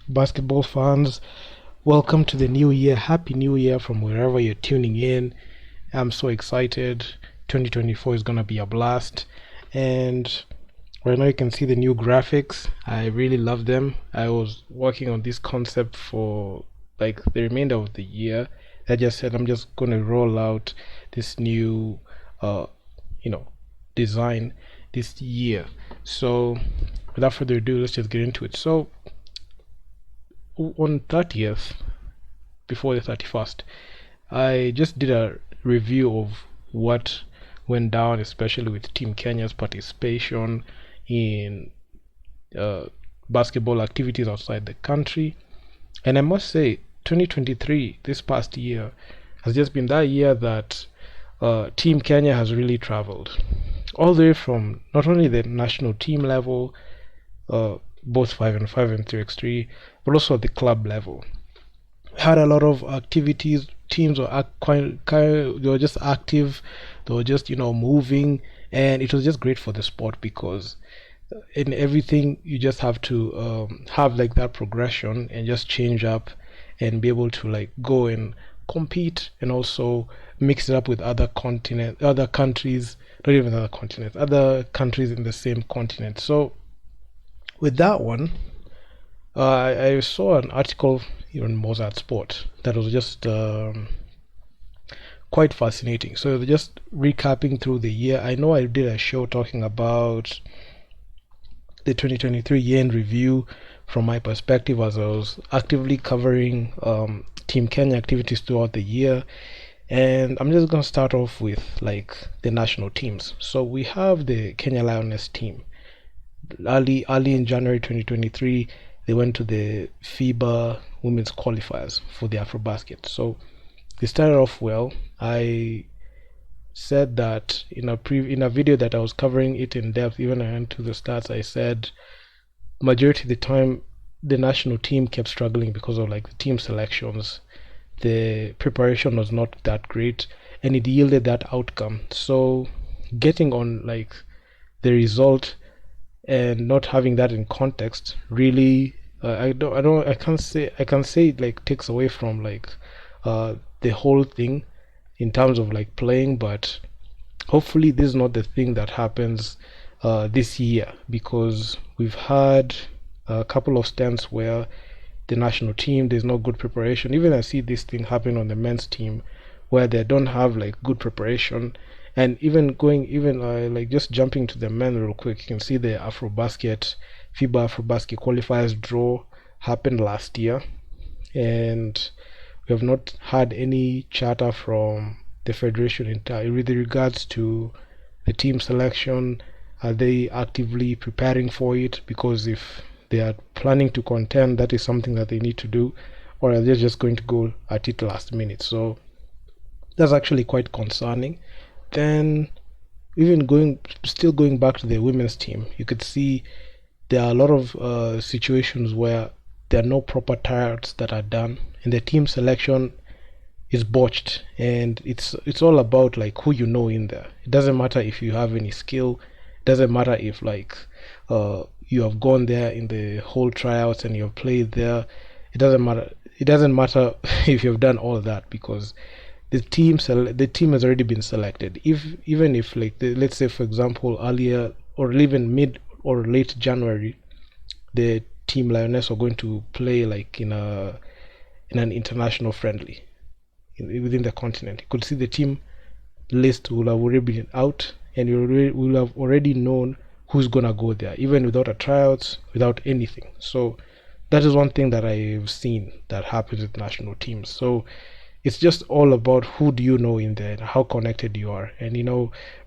basketball fans. Welcome to the new year. Happy New Year from wherever you're tuning in. I'm so excited. 2024 is going to be a blast. And right now you can see the new graphics. I really love them. I was working on this concept for like the remainder of the year. I just said I'm just going to roll out this new uh you know design this year. So without further ado, let's just get into it. So on 30th, before the 31st, I just did a review of what went down, especially with Team Kenya's participation in uh, basketball activities outside the country. And I must say, 2023, this past year, has just been that year that Team Kenya has really traveled all the way from not only the national team level, uh, both 5 and 5 and 3x3, but also at the club level. Had a lot of activities. Teams were they were just active, they were just moving, and it was just great for the sport because in everything you just have to have like that progression and just change up and be able to like go and compete and also mix it up with other countries, not even other continents, other countries in the same continent. So with that one, I saw an article here on Mozart Sport that was just quite fascinating. So just recapping through the year, I know I did a show talking about the 2023 year in review from my perspective as I was actively covering Team Kenya activities throughout the year. And I'm just going to start off with like the national teams. So we have the Kenya Lioness team. Early in January 2023, they went to the FIBA women's qualifiers for the AfroBasket. So they started off well. I said that in a video that I was covering it in depth, even I went to the stats. I said majority of the time the national team kept struggling because of like the team selections. The preparation was not that great, and it yielded that outcome. So getting on like the result and not having that in context really I can say it like takes away from like the whole thing in terms of like playing, but hopefully this is not the thing that happens this year, because we've had a couple of stints where the national team there's no good preparation. Even I see this thing happen on the men's team where they don't have like good preparation. And even like just jumping to the men real quick, you can see the FIBA AfroBasket qualifiers draw happened last year, and we have not had any chatter from the federation with regards to the team selection. Are they actively preparing for it? Because if they are planning to contend, that is something that they need to do, or are they just going to go at it last minute? So that's actually quite concerning. Then still going back to the women's team, you could see there are a lot of situations where there are no proper tryouts that are done, and the team selection is botched. And it's all about like who you know in there. It doesn't matter if you have any skill. It doesn't matter if like you have gone there in the whole tryouts and you've played there. It doesn't matter. It doesn't matter if you've done all that, because the team has already been selected. If even if like let's say for example earlier or even mid or late January, the team Lioness are going to play like in an international friendly within the continent. You could see the team list will have already been out, and you will have already known who's gonna go there, even without a tryouts, without anything. So that is one thing that I've seen that happens with national teams. So it's just all about who do you know in there and how connected you are. And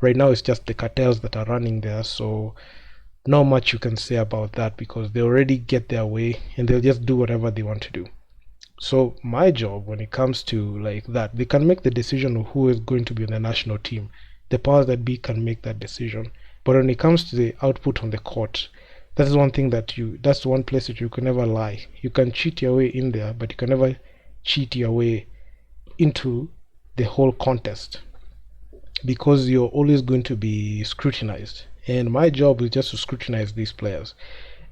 right now it's just the cartels that are running there. So not much you can say about that, because they already get their way and they'll just do whatever they want to do. So my job when it comes to like that, they can make the decision of who is going to be on the national team. The powers that be can make that decision. But when it comes to the output on the court, that is one thing that's one place that you can never lie. You can cheat your way in there, but you can never cheat your way into the whole contest, because you're always going to be scrutinized. And my job is just to scrutinize these players.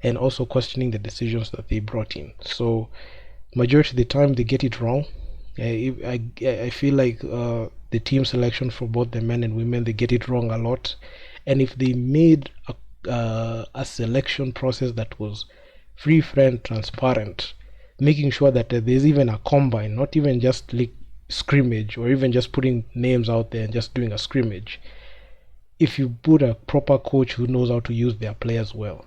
and also questioning the decisions that they brought in. So majority of the time they get it wrong. I feel like the team selection for both the men and women, they get it wrong a lot. And if they made a selection process that was free, fair, and transparent, making sure that there's even a combine, not even just like scrimmage or even just putting names out there and just doing a scrimmage. If you put a proper coach who knows how to use their players well,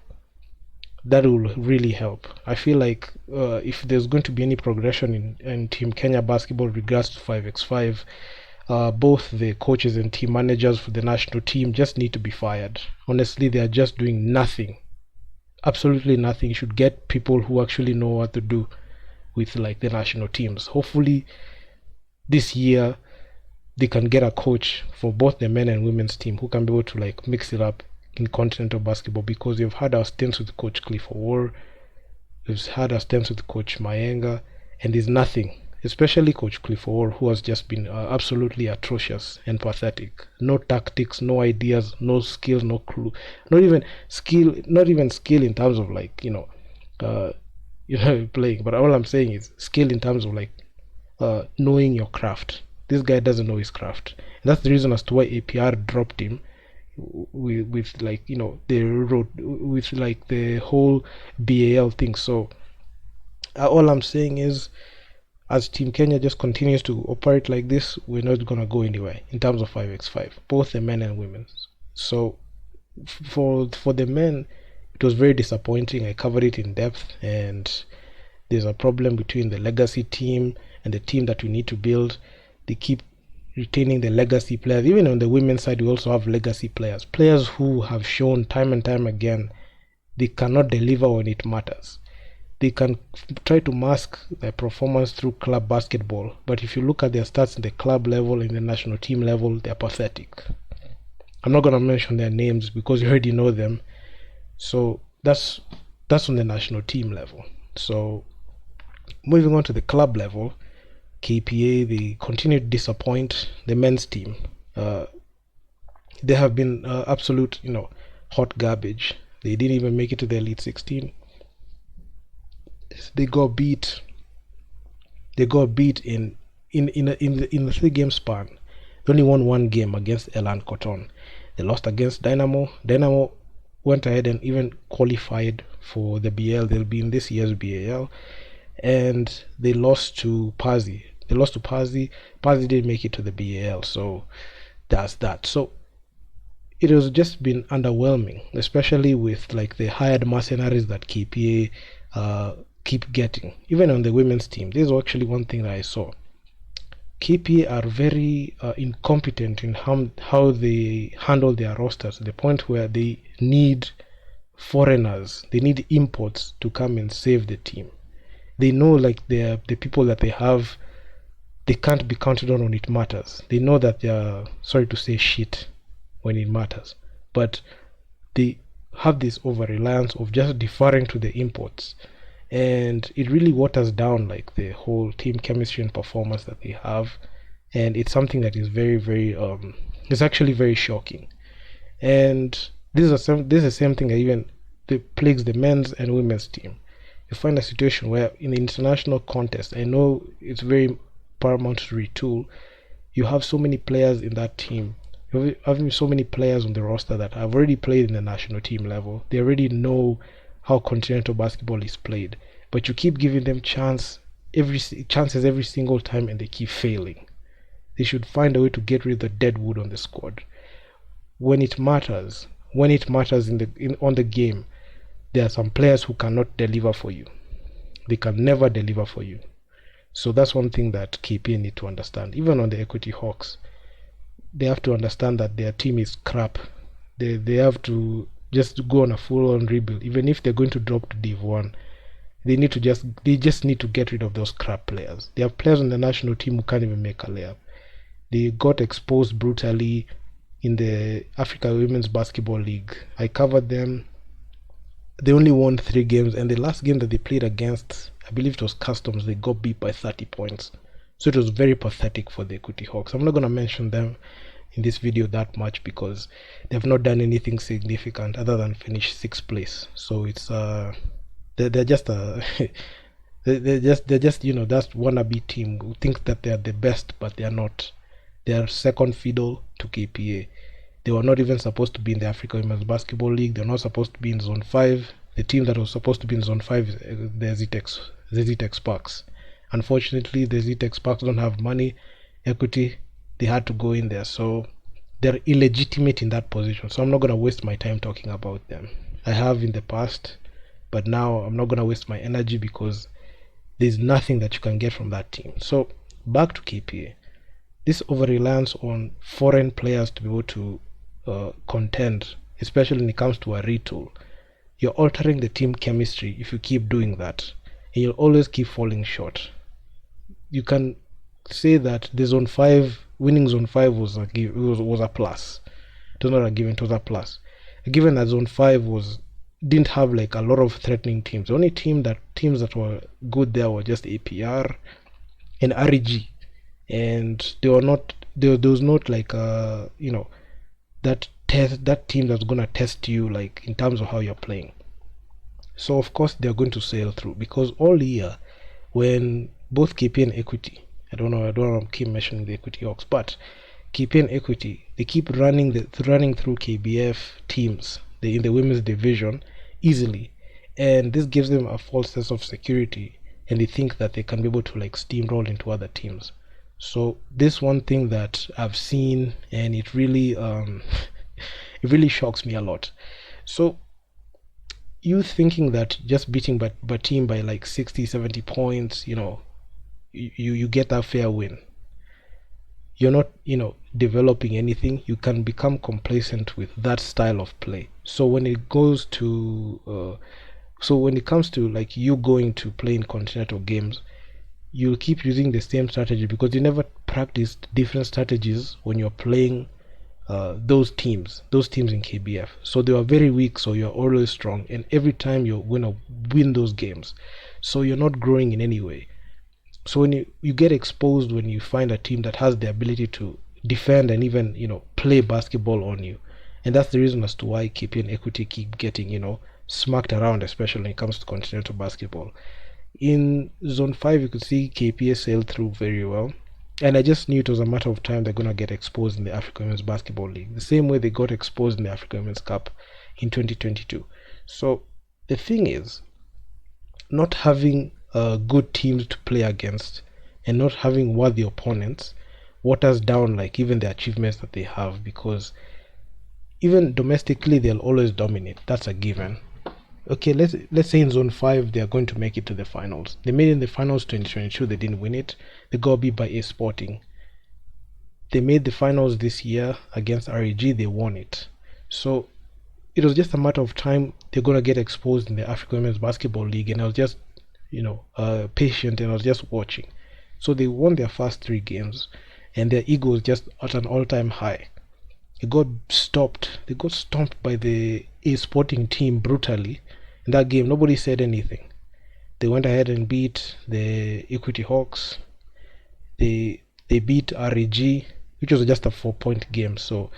that will really help. I feel like if there's going to be any progression in Team Kenya basketball with regards to 5x5, both the coaches and team managers for the national team just need to be fired. Honestly, they are just doing nothing. Absolutely nothing. You should get people who actually know what to do with like the national teams. Hopefully this year they can get a coach for both the men and women's team who can be able to like mix it up in continental basketball, because we've had our stints with Coach Cliff Orr, we've had our stints with Coach Mayenga, and there's nothing. Especially Coach Cliff Orr, who has just been absolutely atrocious and pathetic. No tactics, no ideas, no skills, no clue, not even skill, not even skill in terms of like playing. But all I'm saying is skill in terms of like knowing your craft. This guy doesn't know his craft. And that's the reason as to why APR dropped him with like the road with like the whole BAL thing. So all I'm saying is, as Team Kenya just continues to operate like this, we're not gonna go anywhere in terms of 5x5, both the men and women. So for the men, it was very disappointing. I covered it in depth, and there's a problem between the legacy team and the team that we need to build. They keep retaining the legacy players. Even on the women's side, we also have legacy players who have shown time and time again they cannot deliver when it matters. They can try to mask their performance through club basketball, but if you look at their stats in the club level, in the national team level, they're pathetic. I'm not going to mention their names because you already know them. So that's on the national team level. So moving on to the club level, KPA, they continue to disappoint the men's team. They have been absolute, hot garbage. They didn't even make it to the Elite 16. They got beat. They got beat in the 3-game span. They only won one game against Elan Cotton. They lost against Dynamo. Dynamo went ahead and even qualified for the BL. They'll be in this year's BAL. And they lost to Pazi. Pazi didn't make it to the BAL, so that's that. So it has just been underwhelming, especially with like the hired mercenaries that KPA keep getting. Even on the women's team, this is actually one thing that I saw. KPA are very incompetent in how they handle their rosters, to the point where they need foreigners, they need imports to come and save the team. They know like the people that they have, they can't be counted on when it matters. They know that they are, sorry to say, shit when it matters. But they have this over-reliance of just deferring to the imports. And it really waters down like the whole team chemistry and performance that they have. And it's something that is very, very, it's actually very shocking. And this is the same thing that even plagues the men's and women's team. You find a situation where in the international contest, I know it's very paramount to retool. You have so many players in that team. You have so many players on the roster that have already played in the national team level. They already know how continental basketball is played. But you keep giving them chances every single time, and they keep failing. They should find a way to get rid of the dead wood on the squad. When it matters on the game, there are some players who cannot deliver for you. They can never deliver for you. So that's one thing that KPA need to understand. Even on the Equity Hawks, they have to understand that their team is crap. They have to just go on a full-on rebuild. Even if they're going to drop to Div 1, they just need to get rid of those crap players. They have players on the national team who can't even make a layup. They got exposed brutally in the Africa Women's Basketball League. I covered them. They only won 3 games, and the last game that they played against, I believe it was Customs, they got beat by 30 points. So it was very pathetic for the Equity Hawks. I'm not going to mention them in this video that much because they've not done anything significant other than finish 6th place. So it's they're just a they're just that wannabe team who think that they're the best, but they're not. They're second fiddle to KPA. They were not even supposed to be in the Africa Women's Basketball League. They're not supposed to be in Zone 5. The team that was supposed to be in Zone 5 is the ZTEX Sparks. Unfortunately, the ZTEX Sparks don't have money, equity. They had to go in there. So they're illegitimate in that position. So I'm not going to waste my time talking about them. I have in the past, but now I'm not going to waste my energy because there's nothing that you can get from that team. So back to KPA. This over-reliance on foreign players to be able to contend, especially when it comes to a retool, you're altering the team chemistry if you keep doing that, and you'll always keep falling short. You can say that the Zone 5, winning Zone 5 was a plus. It was not a given, it was a plus. Given that Zone 5 didn't have like a lot of threatening teams. The only teams that were good there were just APR and REG, and there was not like that team that's gonna test you like in terms of how you're playing. So of course they're going to sail through, because all year when both KP and Equity, I don't know keep mentioning the Equity Hawks, but KP and Equity, they keep running through KBF teams in the women's division easily, and this gives them a false sense of security, and they think that they can be able to like steamroll into other teams. So this one thing that I've seen, and it really it really shocks me a lot. So you thinking that just beating a team by like 60-70 points, you get that fair win. You're not developing anything. You can become complacent with that style of play. So when it comes to like you going to play in continental games, you'll keep using the same strategy because you never practiced different strategies when you're playing those teams in KBF. So they were very weak, so you're always strong, and every time you're gonna win those games, so you're not growing in any way. So when you get exposed, when you find a team that has the ability to defend and even play basketball on you, and that's the reason as to why KP and Equity keep getting smacked around, especially when it comes to continental basketball. In Zone 5 you could see KPA sailed through very well, and I just knew it was a matter of time they're going to get exposed in the African Women's Basketball League, the same way they got exposed in the African Women's Cup in 2022. So the thing is, not having good teams to play against and not having worthy opponents waters down like even the achievements that they have, because even domestically they'll always dominate. That's a given. Okay, let's say in Zone 5 they are going to make it to the finals. They made it in the finals 2022, they didn't win it. They got beat by A Sporting. They made the finals this year against REG, they won it. So it was just a matter of time they're going to get exposed in the African Women's Basketball League, and I was just patient, and I was just watching. So they won their first 3 games, and their ego was just at an all-time high. They got stomped by the A Sporting team brutally. In that game, nobody said anything. They went ahead and beat the Equity Hawks. They beat REG, which was just a 4-point game, so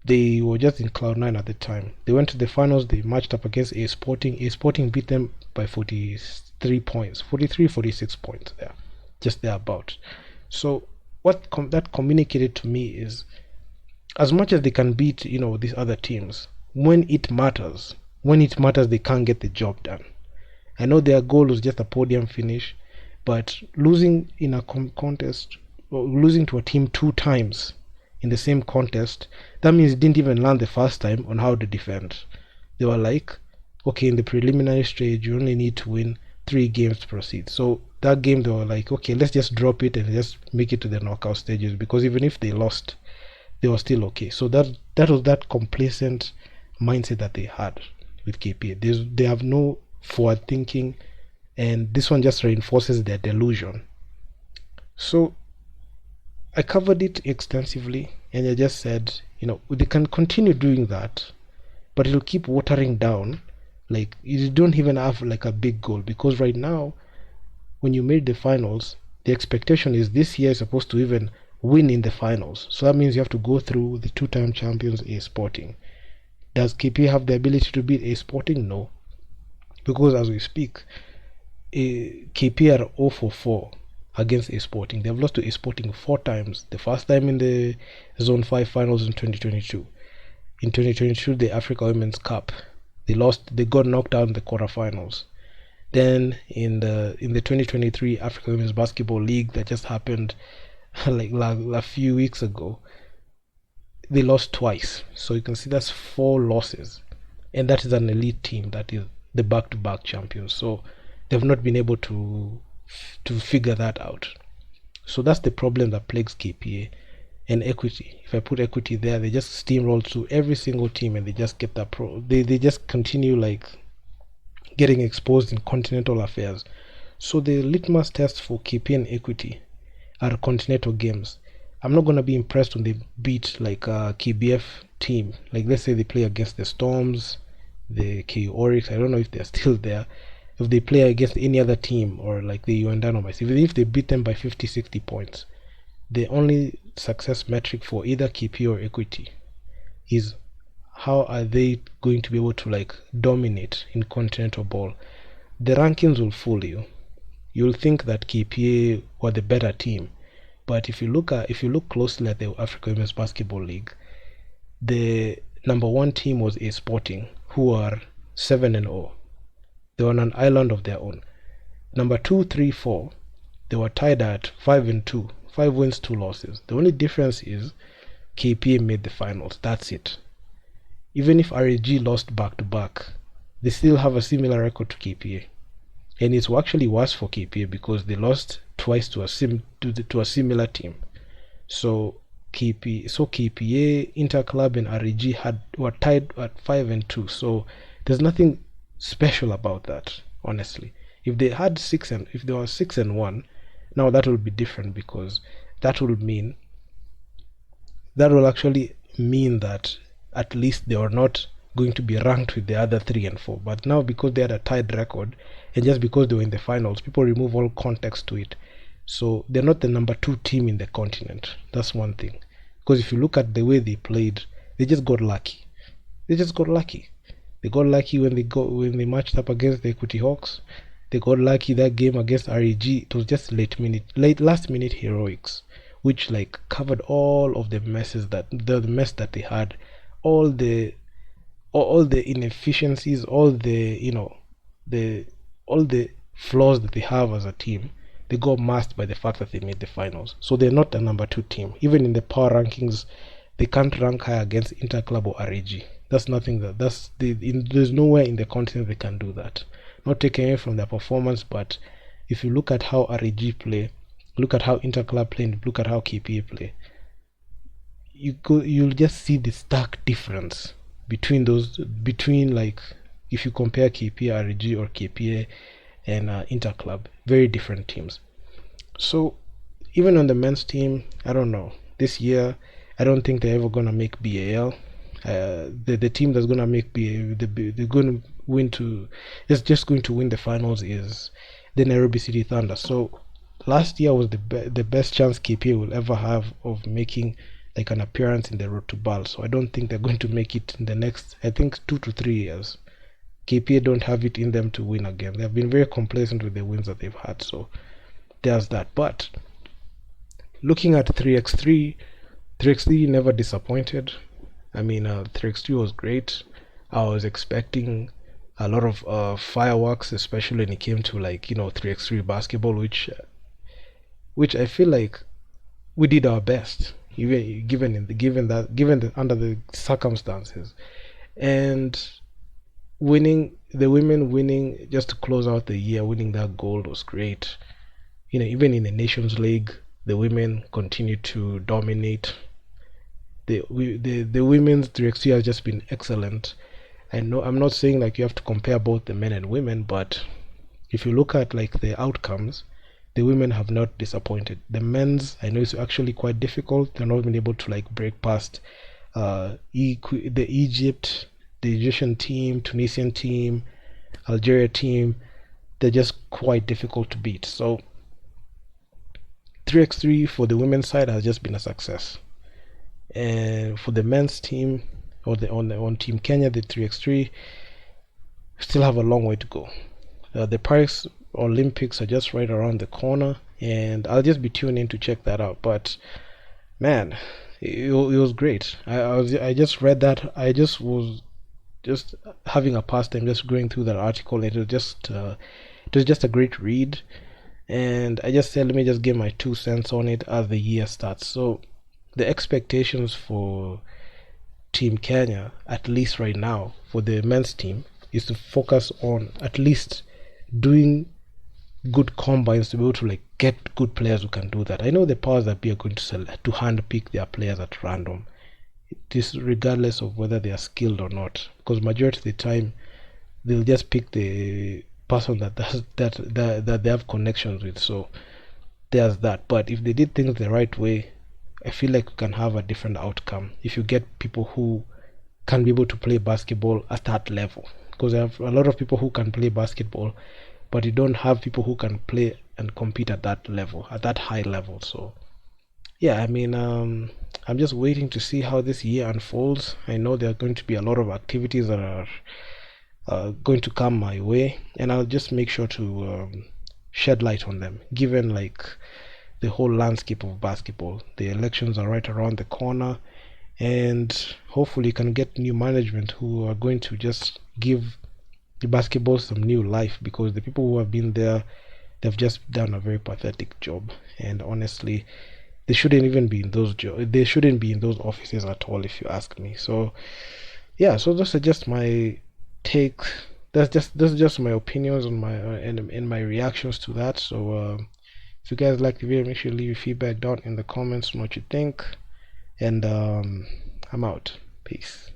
they were just in cloud 9 at the time. They went to the finals. They matched up against A Sporting. A Sporting beat them by 43 points, 46 points there, just thereabout. So what that communicated to me is, as much as they can beat these other teams, when it matters they can't get the job done. I know their goal was just a podium finish, but losing in a contest, or losing to a team 2 times in the same contest, that means they didn't even learn the first time on how to defend. They were like, okay, in the preliminary stage you only need to win 3 games to proceed. So that game they were like, okay, let's just drop it and just make it to the knockout stages, because even if they lost, they were still okay. So that was that complacent mindset that they had with KPA. They have no forward thinking, and this one just reinforces their delusion. So I covered it extensively, and I just said, they can continue doing that, but it'll keep watering down. Like, you don't even have like a big goal, because right now, when you made the finals, the expectation is this year is supposed to even win in the finals. So that means you have to go through the two-time champions A Sporting. Does KP have the ability to beat A Sporting? No, because as we speak, KP are 0 for 4 against A Sporting. They've lost to A Sporting 4 times. The first time in the Zone 5 finals in 2022. In 2022, the Africa Women's Cup, they lost. They got knocked out in the quarterfinals. Then in the 2023 Africa Women's Basketball League that just happened like a few weeks ago, they lost twice. So you can see that's 4 losses, and that is an elite team. That is the back-to-back champions. So they've not been able to figure that out. So that's the problem that plagues KPA. And equity. If I put equity there, they just steamroll through every single team, and they just get that they just continue like getting exposed in continental affairs. So the litmus test for KP and equity are continental games. I'm not gonna be impressed when they beat like a KBF team. Like let's say they play against the Storms, the KU Oryx. I don't know if they're still there. If they play against any other team or like the UN Dynamites, even if they beat them by 50-60 points, the only success metric for either KP or equity is how are they going to be able to like dominate in continental ball. The rankings will fool you. You'll think that KPA were the better team, but if you look closely at the Africa Women's Basketball League, the number 1 team was A Sporting, who are 7-0. They were on an island of their own. Number 2, 3, 4, they were tied at 5-2. 5 wins, 2 losses. The only difference is KPA made the finals. That's it. Even if RAG lost back-to-back, they still have a similar record to KPA. And it's actually worse for KPA because they lost twice to a similar team. So KPA, Interclub, and RAG were tied at 5-2. So there's nothing special about that, honestly. If they were 6-1, now that will be different, because that will actually mean that at least they are not going to be ranked with the other 3 and 4. But now, because they had a tied record, and just because they were in the finals, people remove all context to it. So they're not the number 2 team in the continent. That's one thing. Because if you look at the way they played, they just got lucky. They got lucky when they matched up against the Equity Hawks. They got lucky that game against RAG. It was just last minute heroics, which like covered all of the messes the mess that they had, all the inefficiencies, all the flaws that they have as a team. They got masked by the fact that they made the finals. So they're not a number 2 team. Even in the power rankings, they can't rank high against Interclub or RAG. There's nowhere in the continent they can do that. Not taking away from their performance, but if you look at how RAG play, look at how Interclub play, and look at how KPA play, you'll just see the stark difference between like if you compare KPA, RAG, or KPA and Interclub. Very different teams. So even on the men's team, I don't know. This year, I don't think they're ever gonna make BAL. The team that's gonna make BAL, they're going to win just going to win the finals is the Nairobi City Thunder. So last year was the best chance KPA will ever have of making like an appearance in the road to BAL. So I don't think they're going to make it in the next, I think, 2 to 3 years. KPA don't have it in them to win again. They've been very complacent with the wins that they've had. So there's that. But looking at 3x3 never disappointed. I mean, 3x3 was great. I was expecting a lot of fireworks, especially when it came to 3x3 basketball, which I feel like we did our best, even given under the circumstances. And the women winning just to close out the year, winning that gold was great. Even in the Nations League, the women continued to dominate. The women's 3x3 has just been excellent. I know I'm not saying you have to compare both the men and women, but if you look at the outcomes, the women have not disappointed. The men's, I know it's actually quite difficult. They're not been able to break past the Egypt, the Egyptian team, Tunisian team, Algeria team. They're just quite difficult to beat. So 3x3 for the women's side has just been a success, and for the men's team, or on Team Kenya, the 3x3 still have a long way to go. The Paris Olympics are just right around the corner, and I'll just be tuning in to check that out. But man, it was great. I just read that. I just was just having a pastime, just going through that article. It was just a great read, and I just said, let me just give my 2 cents on it as the year starts. So the expectations for Team Kenya, at least right now, for the men's team, is to focus on at least doing good combines to be able to like get good players who can do that. I know the powers that be are going to select to hand pick their players at random, this regardless of whether they are skilled or not, because majority of the time they'll just pick the person that they have connections with. So there's that. But if they did things the right way, I feel like you can have a different outcome if you get people who can be able to play basketball at that level. Because I have a lot of people who can play basketball, but you don't have people who can play and compete at that level, at that high level. So yeah, I mean, I'm just waiting to see how this year unfolds. I know there are going to be a lot of activities that are going to come my way, and I'll just make sure to shed light on them, given like the whole landscape of basketball. The elections are right around the corner, and hopefully you can get new management who are going to just give the basketball some new life, because the people who have been there, they've just done a very pathetic job, and honestly they shouldn't even be in they shouldn't be in those offices at all, if you ask me. So yeah, so those are just my take. That's just my opinions on my and my reactions to that. So if you guys like the video, make sure you leave your feedback down in the comments on what you think, and I'm out. Peace.